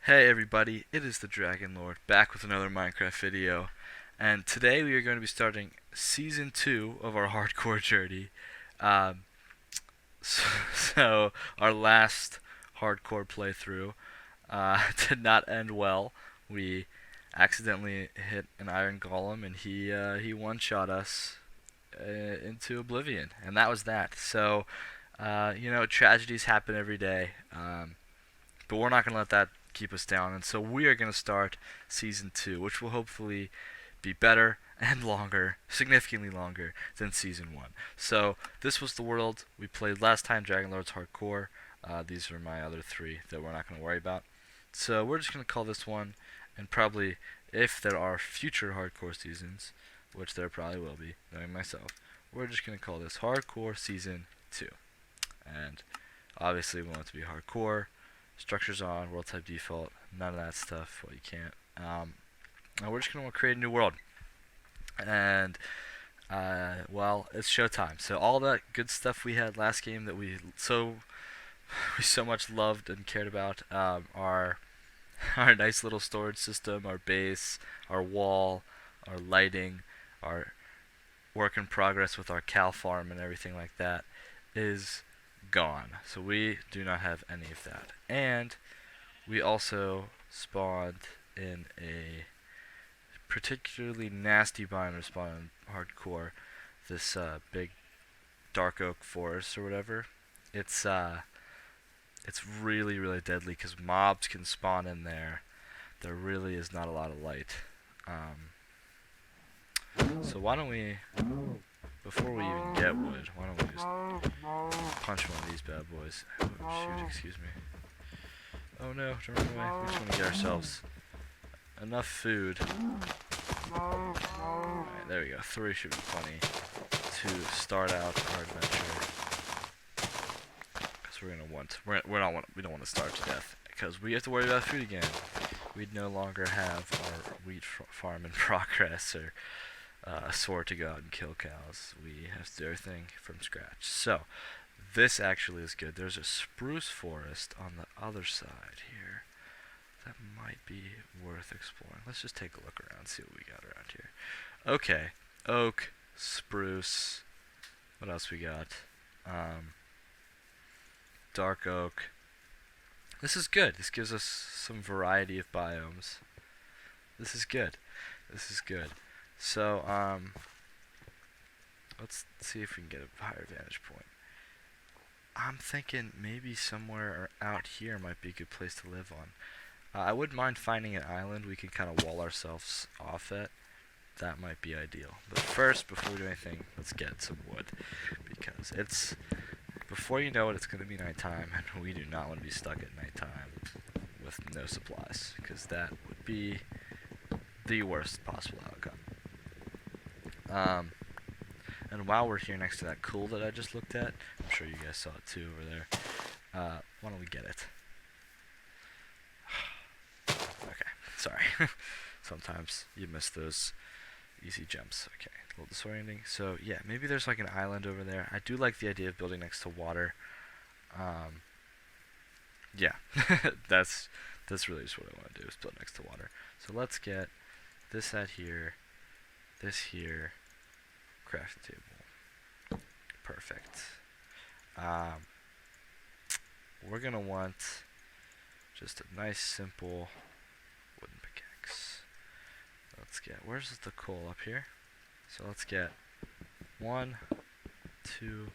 Hey everybody, it is the Dragon Lord back with another Minecraft video, and today we are going to be starting Season 2 of our hardcore journey. Um, so, so our last hardcore playthrough did not end well. We accidentally hit an iron golem and he one-shot us into oblivion, and that was that. So, tragedies happen every day. But we're not going to let that keep us down. And so we are going to start season 2, which will hopefully be better and longer, significantly longer than season 1. So this was the world we played last time, Dragon Lords Hardcore. These are my other three that we're not going to worry about. So we're just going to call this one, and probably if there are future hardcore seasons, which there probably will be, knowing myself, we're just going to call this Hardcore Season 2. And obviously we want it to be hardcore, structures on, world type default, none of that stuff. Well, you can't. And we're just gonna create a new world, and well, it's showtime. So all that good stuff we had last game that we so much loved and cared about, our nice little storage system, our base, our wall, our lighting, our work in progress with our cow farm and everything like that, is gone. So we do not have any of that. And we also spawned in a particularly nasty biome to spawn in hardcore. This big dark oak forest or whatever. It's it's really deadly because mobs can spawn in there. There really is not a lot of light. So why don't we, before we even get wood, why don't we just punch one of these bad boys? Oh shoot, excuse me. Oh no, don't run away. We just want to get ourselves enough food. Alright, there we go. 3 should be plenty to start out our adventure. Because we don't want to starve to death. Because we have to worry about food again. We'd no longer have our wheat farm in progress or a sword to go out and kill cows. We have to do everything from scratch. So, this actually is good. There's a spruce forest on the other side here. That might be worth exploring. Let's just take a look around, see what we got around here. Okay, oak, spruce. What else we got? Dark oak. This is good. This gives us some variety of biomes. This is good. This is good. So, let's see if we can get a higher vantage point. I'm thinking maybe somewhere out here might be a good place to live on. I wouldn't mind finding an island we can kind of wall ourselves off at. That might be ideal. But first, before we do anything, let's get some wood. Because before you know it, it's going to be nighttime, and we do not want to be stuck at nighttime with no supplies. Because that would be the worst possible outcome. And while we're here next to that coal that I just looked at, I'm sure you guys saw it too over there. Why don't we get it? Okay, sorry. Sometimes you miss those easy jumps. Okay, a little disorienting. So yeah, maybe there's like an island over there. I do like the idea of building next to water. Yeah, that's really just what I want to do, is build next to water. So let's get this out here, this here, crafting table. Perfect. We're gonna want just a nice simple wooden pickaxe. Let's get, where's the coal? Up here? So let's get 1, 2,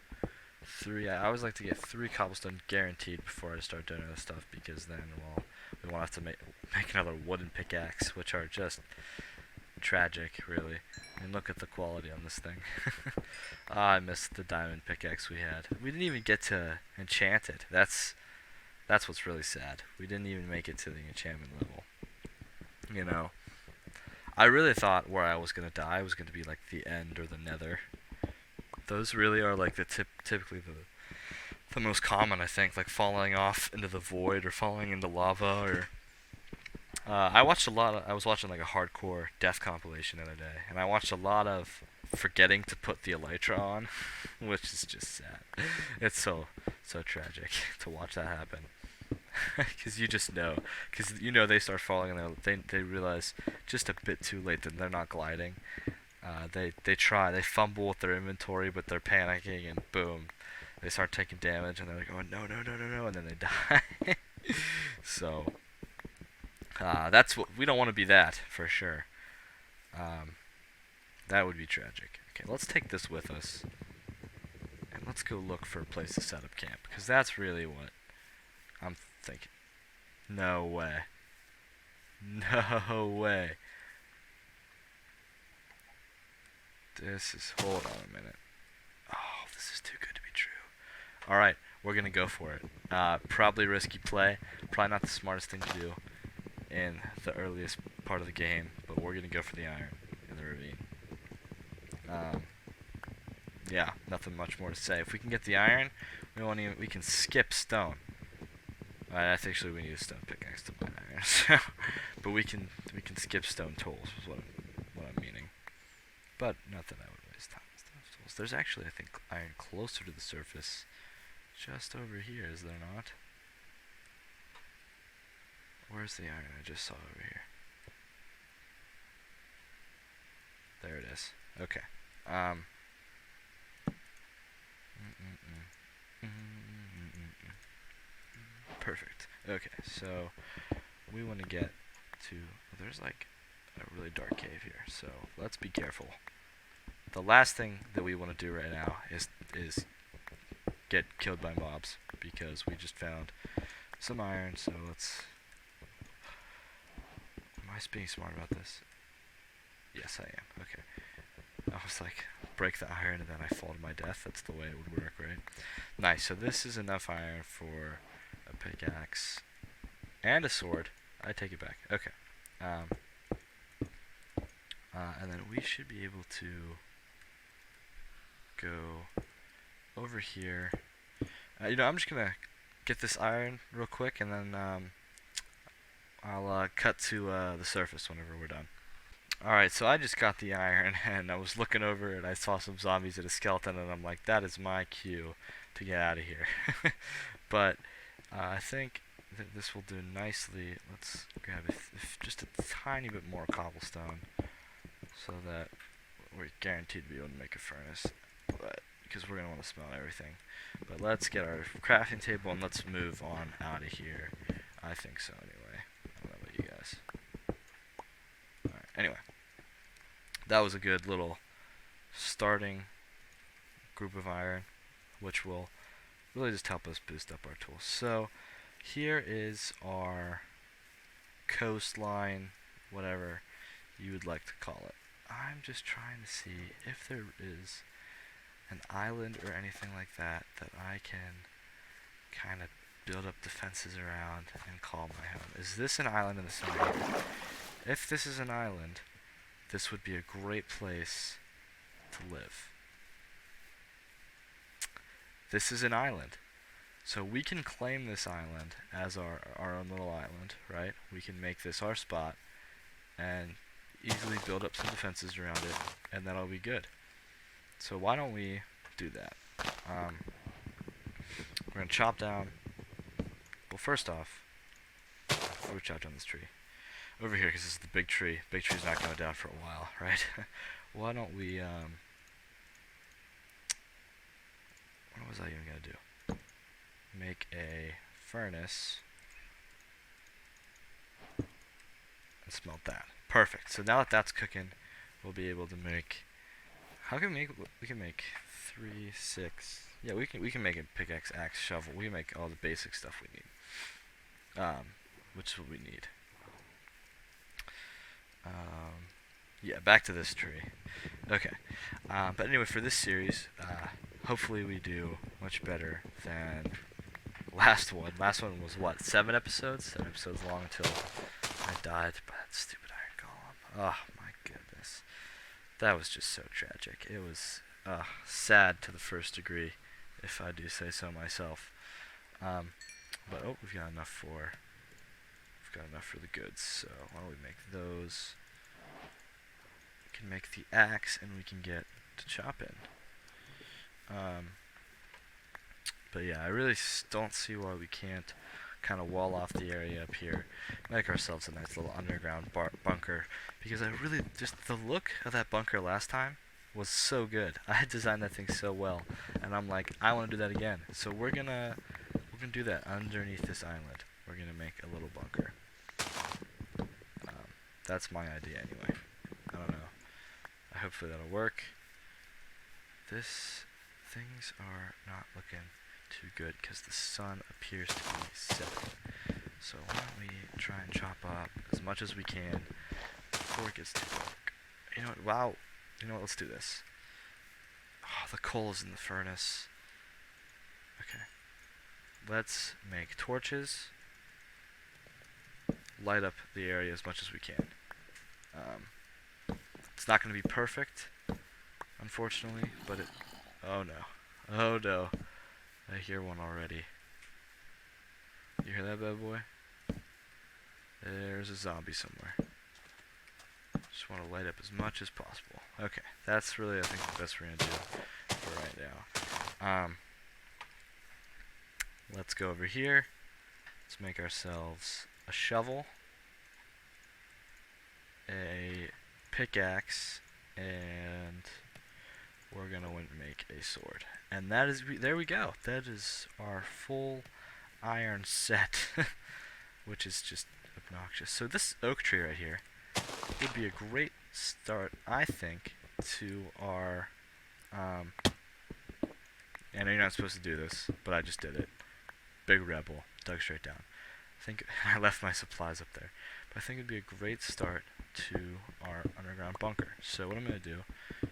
3. I always like to get 3 cobblestone guaranteed before I start doing other stuff, because then, well, we won't have to make another wooden pickaxe, which are just tragic, really. And look at the quality on this thing. I missed the diamond pickaxe we had. We didn't even get to enchant it. That's what's really sad. We didn't even make it to the enchantment level. You know, I really thought where I was gonna die was gonna be like the end or the nether. Those really are like typically the most common, I think, like falling off into the void or falling into lava. Or I was watching like a hardcore death compilation the other day, and I watched a lot of forgetting to put the elytra on, which is just sad. It's so tragic to watch that happen. Because you just know. Because you know they start falling and they realize just a bit too late that they're not gliding. They fumble with their inventory, but they're panicking, and boom, they start taking damage, and they're like, oh no no no no no, and then they die. So that's what we don't want to be, that for sure. Um, that would be tragic. Okay, let's take this with us, and let's go look for a place to set up camp, because that's really what I'm thinking. No way. No way. This is. Hold on a minute. Oh, this is too good to be true. Alright, we're gonna go for it. Probably risky play. Probably not the smartest thing to do in the earliest part of the game, but we're gonna go for the iron in the ravine. Yeah, nothing much more to say. If we can get the iron, we can skip stone. That's actually we need a stone pickaxe to mine iron. So, but we can skip stone tools is what I'm meaning. But not that I would waste time with stone tools. There's actually, I think, iron closer to the surface, just over here, is there not? Where's the iron I just saw over here? There it is. Okay. Perfect. Okay, so we want to get to. There's like a really dark cave here, so let's be careful. The last thing that we want to do right now is get killed by mobs, because we just found some iron. So let's. Am I being smart about this? Yes, I am. Okay. I was like, break the iron and then I fall to my death. That's the way it would work, right? Nice. So this is enough iron for a pickaxe and a sword. I take it back. Okay. And then we should be able to go over here. I'm just gonna get this iron real quick, and then I'll cut to the surface whenever we're done. Alright, so I just got the iron, and I was looking over and I saw some zombies and a skeleton, and I'm like, that is my cue to get out of here. But I think that this will do nicely. Let's grab just a tiny bit more cobblestone, so that we're guaranteed to be able to make a furnace, because we're going to want to smelt everything. But let's get our crafting table and let's move on out of here. I think so, anyway. I don't know about you guys. Alright, anyway. That was a good little starting group of iron, which will really just help us boost up our tools. So here is our coastline, whatever you would like to call it. I'm just trying to see if there is an island or anything like that that I can kind of build up defenses around and call my home. Is this an island in the center? If this is an island, this would be a great place to live. This is an island. So we can claim this island as our own little island, right? We can make this our spot and easily build up some defenses around it, and that'll be good. So why don't we do that? We're going to chop down. Well, first off, before we chop down this tree, over here, because this is the big tree. Big tree's not going down for a while, right? Why don't we, what was I even going to do? Make a furnace and smelt that. Perfect. So now that that's cooking, we'll be able to make. How can we make? We can make 3, 6. Yeah, we can make a pickaxe, axe, shovel. We can make all the basic stuff we need. Which is what we need. Yeah, back to this tree. Okay. But anyway, for this series, hopefully we do much better than last one. Last one was what? 7 episodes? 7 episodes long until I died by that stupid iron golem. Oh my goodness. That was just so tragic. It was sad to the first degree, if I do say so myself. But we've got enough for the goods. So why don't we make those? We can make the axe, and we can get to chopping. But yeah, I really don't see why we can't kind of wall off the area up here, make ourselves a nice little underground bunker. Because I really just the look of that bunker last time was so good. I had designed that thing so well, and I'm like, I want to do that again. So we're gonna do that underneath this island. We're gonna make a little bunker. That's my idea anyway. I don't know. Hopefully that'll work. Things are not looking too good because the sun appears to be setting. So why don't we try and chop up as much as we can before it gets too dark. You know what? Wow. You know what? Let's do this. Oh, the coal is in the furnace. Okay. Let's make torches. Light up the area as much as we can. It's not going to be perfect, unfortunately, but it... Oh no. Oh no. I hear one already. You hear that, bad boy? There's a zombie somewhere. Just want to light up as much as possible. Okay, that's really, I think, the best we're going to do for right now. Let's go over here. Let's make ourselves a shovel, a pickaxe, and we're going to make a sword. And that is, there we go. That is our full iron set, which is just obnoxious. So this oak tree right here would be a great start, I think, to our, I know you're not supposed to do this, but I just did it. Big rebel, dug straight down. I think I left my supplies up there, but I think it'd be a great start to our underground bunker. So what I'm going to do,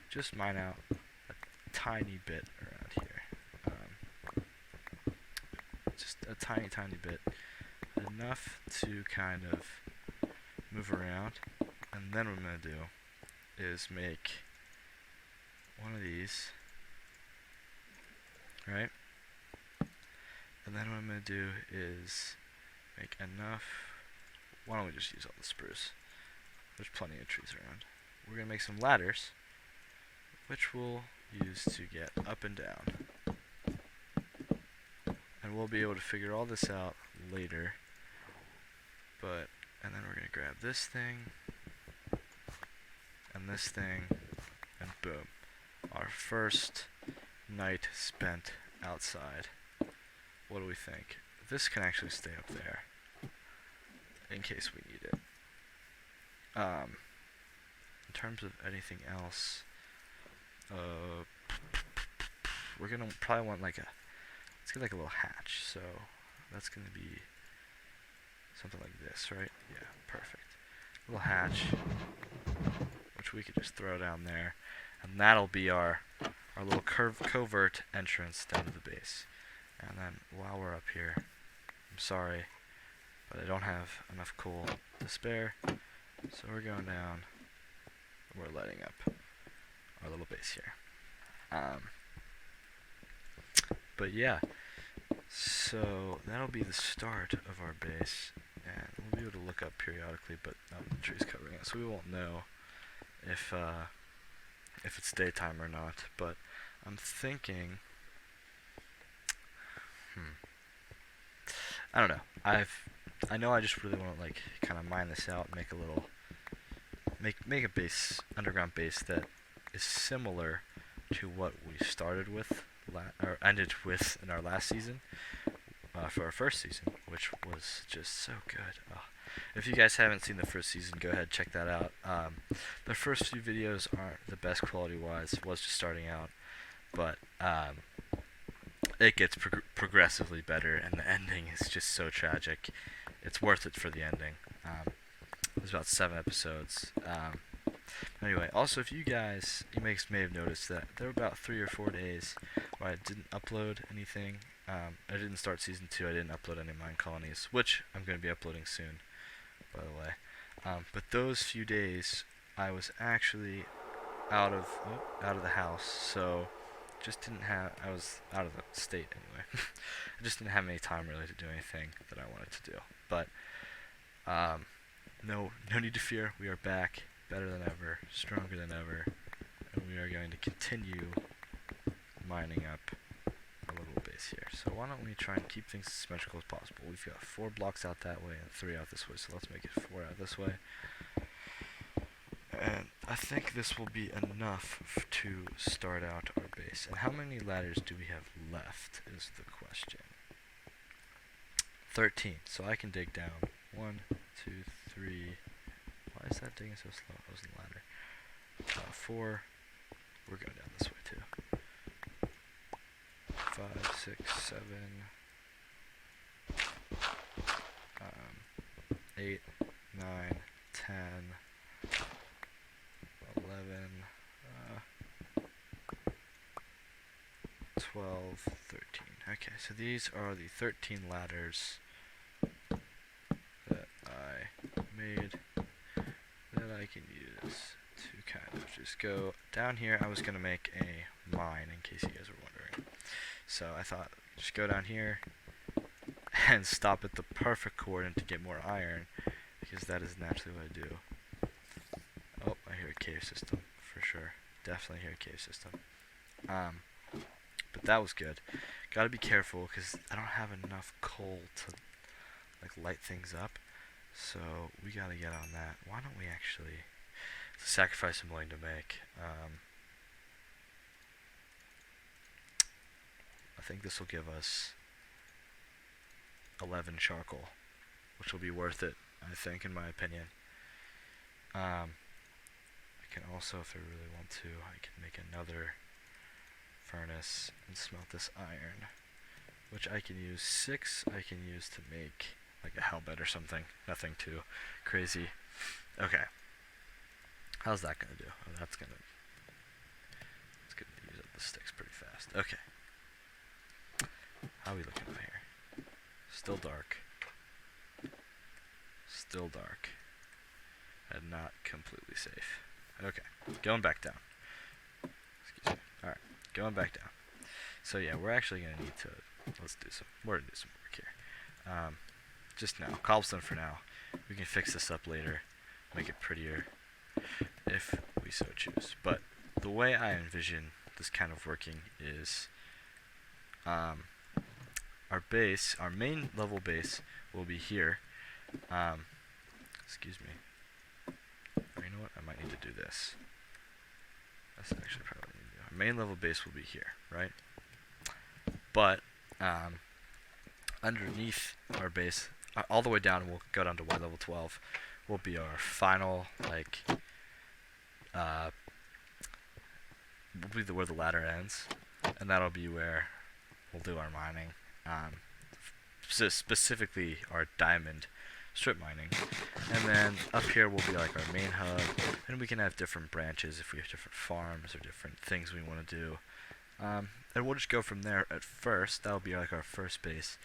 just mine out a tiny bit around here. Just a tiny bit. Enough to kind of move around. And then what I'm going to do is make one of these. Right? And then what I'm going to do is make enough. Why don't we just use all the spruce? There's plenty of trees around. We're going to make some ladders, which we'll use to get up and down. And we'll be able to figure all this out later. And then we're going to grab this thing, and this thing, and boom. Our first night spent outside. What do we think? This can actually stay up there, in case we need it. In terms of anything else, we're gonna probably want like let's get like a little hatch. So that's gonna be something like this, right? Yeah, perfect. A little hatch, which we could just throw down there, and that'll be our little covert entrance down to the base. And then while we're up here, I'm sorry, but I don't have enough coal to spare, so we're going down. We're lighting up our little base here. But yeah, so that'll be the start of our base, and we'll be able to look up periodically, but the tree's covering it, so we won't know if it's daytime or not. But I'm thinking, I don't know. I know I just really want to like kind of mine this out, and make a little, make a base, underground base that is similar to what we started with, or ended with in our last season, for our first season, which was just so good. If you guys haven't seen the first season, go ahead, check that out. The first few videos aren't the best quality-wise. It was just starting out, but it gets progressively better, and the ending is just so tragic. It's worth it for the ending. There's about 7 episodes. Anyway, also if you guys, may have noticed that there were about 3 or 4 days where I didn't upload anything. I didn't start season 2. I didn't upload any Mine Colonies, which I'm going to be uploading soon, by the way. But those few days, I was actually out of the house, so just didn't have. I was out of the state anyway. I just didn't have any time really to do anything that I wanted to do. But no need to fear. We are back, better than ever, stronger than ever, and we are going to continue mining up a little base. base here. So why don't we try and keep things as symmetrical as possible. We've got 4 blocks out that way and 3 out this way, so let's make it 4 out this way. And I think this will be enough to start out our base. And how many ladders do we have left is the question. 13. So I can dig down 1, 2, 3. Why is that digging so slow? That wasn't a ladder. 4. We're going down this way too. 5, 6, 7, 8, 9, 10, 11, 12, 13. Okay, so these are the 13 ladders that I made that I can use to kind of just go down here. I was going to make a mine in case you guys were wondering. So I thought, just go down here and stop at the perfect coordinate to get more iron, because that is naturally what I do. Oh, I hear a cave system, for sure. Definitely hear a cave system. But that was good. Gotta be careful, because I don't have enough coal to like light things up. So we gotta get on that. Why don't we actually... It's a sacrifice I'm willing to make. I think this will give us 11 charcoal, which will be worth it, I think, in my opinion. I can also, if I really want to, I can make another furnace and smelt this iron, which I can use 6. I can use to make like a hellbed or something. Nothing too crazy. Okay. How's that gonna do? Oh, it's gonna use up the sticks pretty fast. Okay. How are we looking out here? Still dark. Still dark. And not completely safe. Okay. Going back down. Excuse me. Alright. Going back down. So yeah, we're actually gonna need to we're gonna do some work here. Just now. Cobblestone for now. We can fix this up later. Make it prettier if we so choose. But the way I envision this kind of working is our base, our main level base will be here. Excuse me. Or you know what? I might need to do this. That's actually probably what I need to do. Our main level base will be here, right? But underneath our base, all the way down, we'll go down to Y level 12, will be our final, like, will be where the ladder ends, and that'll be where we'll do our mining. Specifically our diamond strip mining, and then up here will be like our main hub, and we can have different branches if we have different farms or different things we want to do, and we'll just go from there. At first, that'll be like our first base.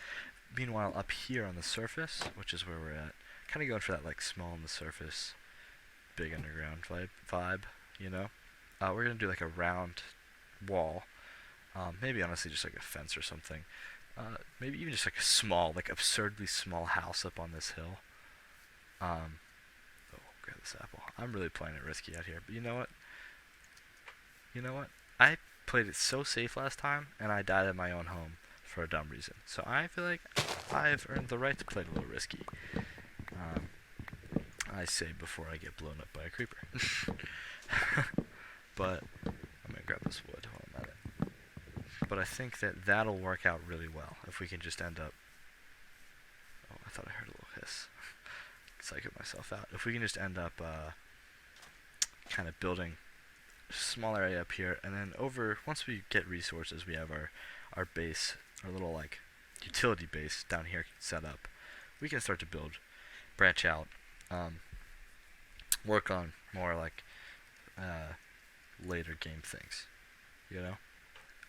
Meanwhile, up here on the surface, which is where we're at, kind of going for that like small on the surface, big underground vibe, you know. We're gonna do like a round wall, maybe honestly just like a fence or something. Maybe even just like a small, like absurdly small house up on this hill. Oh, grab this apple. I'm really playing it risky out here, but you know what? You know what? I played it so safe last time, and I died at my own home for a dumb reason. So I feel like I've earned the right to play it a little risky. I say before I get blown up by a creeper. But I'm gonna grab this wood while I'm at it. But I think that that'll work out really well if we can just end up... Oh, I thought I heard a little hiss. Psychoed myself out. If we can just end up kind of building a small area up here, and then once we get resources, we have our base, our little like utility base down here set up. We can start to branch out, work on more like later game things, you know.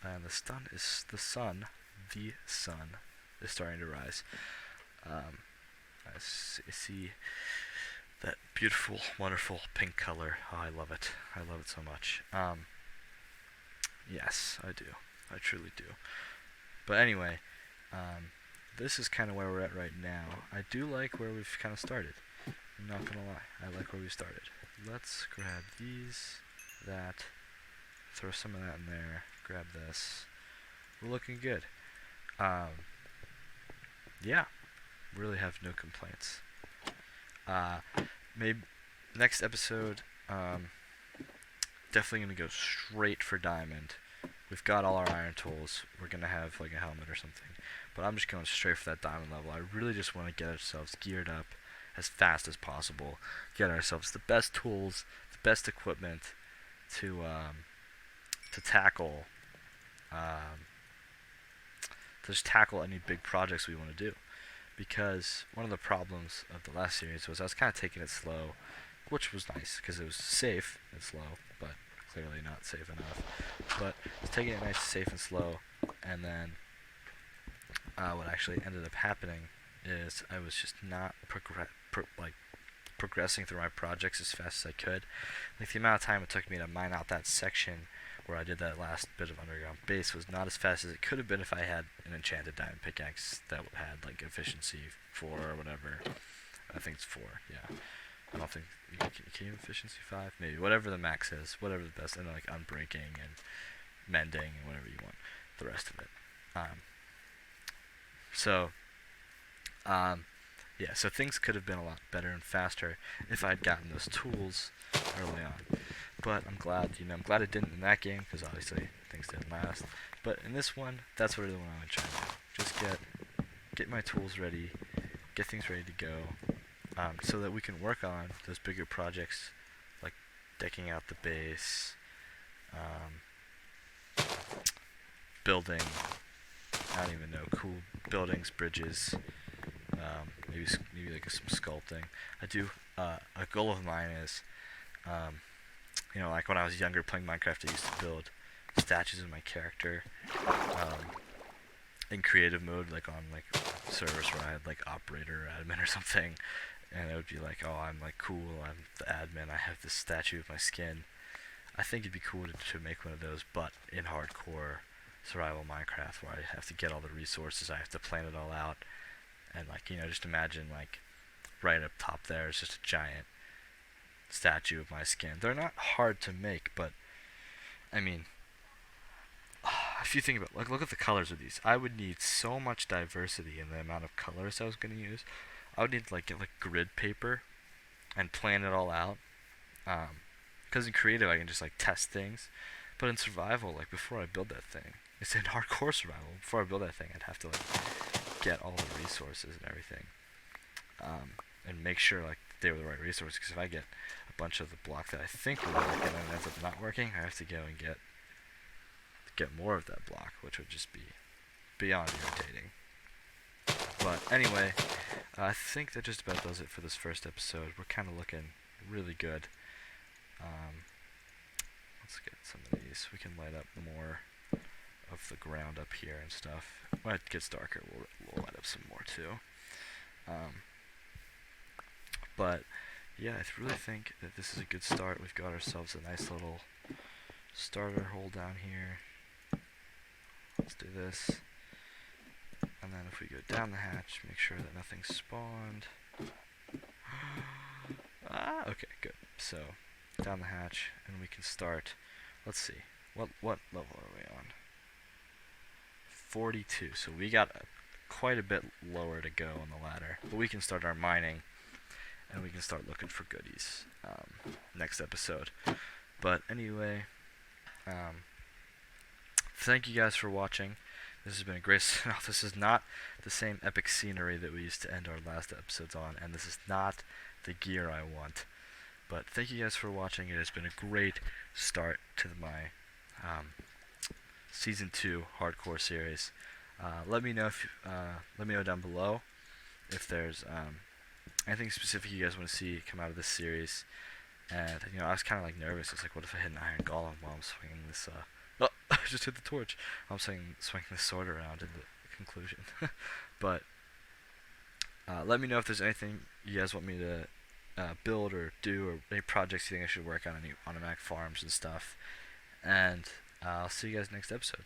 And the sun is starting to rise. I see that beautiful, wonderful pink color. Oh, I love it. I love it so much. Yes, I do. I truly do. But anyway, this is kind of where we're at right now. I do like where we've kind of started. I'm not gonna lie. I like where we started. Let's grab that, throw some of that in there, grab this. We're looking good. Yeah, really have no complaints. Uh, maybe next episode, definitely gonna go straight for diamond. We've got all our iron tools. We're gonna have like a helmet or something, but I'm just going straight for that diamond level. I really just want to get ourselves geared up as fast as possible. Get ourselves the best tools, the best equipment to tackle, um, to just tackle any big projects we want to do. Because one of the problems of the last series was I was kind of taking it slow, which was nice because it was safe and slow, but clearly not safe enough. But I was taking it nice, safe, and slow, and then what actually ended up happening is I was just not progressing through my projects as fast as I could. Like the amount of time it took me to mine out that section where I did that last bit of underground base was not as fast as it could have been if I had an enchanted diamond pickaxe that had like efficiency 4 or whatever. I think it's 4, yeah. I don't think can you efficiency 5? Maybe whatever the max is, whatever the best, and like unbreaking and mending and whatever you want, the rest of it. So yeah, so things could have been a lot better and faster if I'd gotten those tools early on. But I'm glad, I'm glad it didn't in that game because obviously things didn't last. But in this one, that's really what I'm trying to do. Just get my tools ready, get things ready to go, so that we can work on those bigger projects like decking out the base, building, I don't even know, cool buildings, bridges, maybe like some sculpting. I do, a goal of mine is, like when I was younger playing Minecraft, I used to build statues of my character, in creative mode, like on like servers where I had like operator or admin or something, and it would be like, oh, I'm like cool, I'm the admin, I have this statue of my skin. I think it'd be cool to make one of those, but in hardcore survival Minecraft, where I have to get all the resources, I have to plan it all out, and like, just imagine like right up top there is just a giant statue of my skin. They're not hard to make, but I mean, if you think about look at the colors of these, I would need so much diversity in the amount of colors I was going to use. I would need to get grid paper and plan it all out. Because in creative I can just test things, but in survival, before I build that thing, it's in hardcore survival. Before I build that thing, I'd have to get all the resources and everything, and make sure they were the right resources. Because if I get a bunch of the block that I think will work and then it ends up not working, I have to go and get more of that block, which would just be beyond irritating. But anyway, I think that just about does it for this first episode. We're kind of looking really good. Let's get some of these. We can light up more of the ground up here and stuff. When it gets darker, we'll light up some more too. But yeah, I really think that this is a good start. We've got ourselves a nice little starter hole down here. Let's do this. And then if we go down the hatch, make sure that nothing's spawned. Okay, good. So, down the hatch, and we can start. Let's see. What level are we on? 42. So we got quite a bit lower to go on the ladder. But we can start our mining, and we can start looking for goodies next episode. But anyway, thank you guys for watching. This has been a great spin-off. This is not the same epic scenery that we used to end our last episodes on, and this is not the gear I want. But thank you guys for watching. It has been a great start to my Season 2 hardcore series. Let me know down below if there's anything specific you guys want to see come out of this series. And I was kind of nervous. It's what if I hit an iron golem while I'm swinging this? Oh, I just hit the torch. I'm swinging this sword around in the conclusion. But let me know if there's anything you guys want me to build or do, or any projects you think I should work on, any automatic farms and stuff. And I'll see you guys next episode.